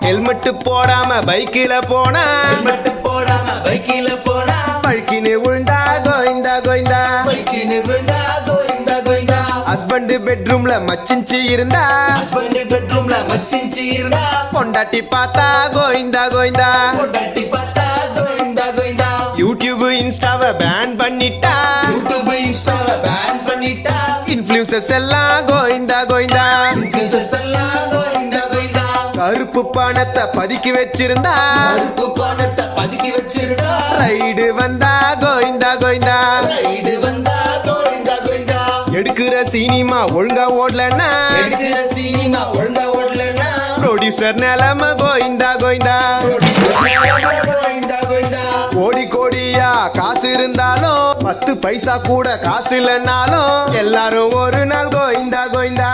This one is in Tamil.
ஹெல்மெட் போடாம பைக்கில போனா பழுக்கின்னு விழுந்தா கோயிந்தா கோயிந்தா ஹஸ்பண்ட் பெட்ரூம்ல மச்சிஞ்சி இருந்தா பொண்டாட்டி பார்த்தா கோயிந்தா கோயிந்தா யூடியூப் இன்ஸ்டாவை பேன் பண்ணிட்டா இன்ஃப்ளூயன்சர்ஸ் எல்லாம் கோயிந்தா கோயிந்தா கருப்பு பணத்தை பதுக்கி வச்சிருந்தா ரைடு வந்தா கோயிந்தா கோயிந்தா எடுக்கிற சினிமா ஒழுங்கா ஓடலன்னா ப்ரொடியூசர் நிலைமை கோயிந்தா கோயிந்தா கோடி கோடியா காசு இருந்தாலும் 10 பைசா கூட காசு இல்லைன்னாலும் எல்லாரும் ஒரு நாள் கோயிந்தா கோயிந்தா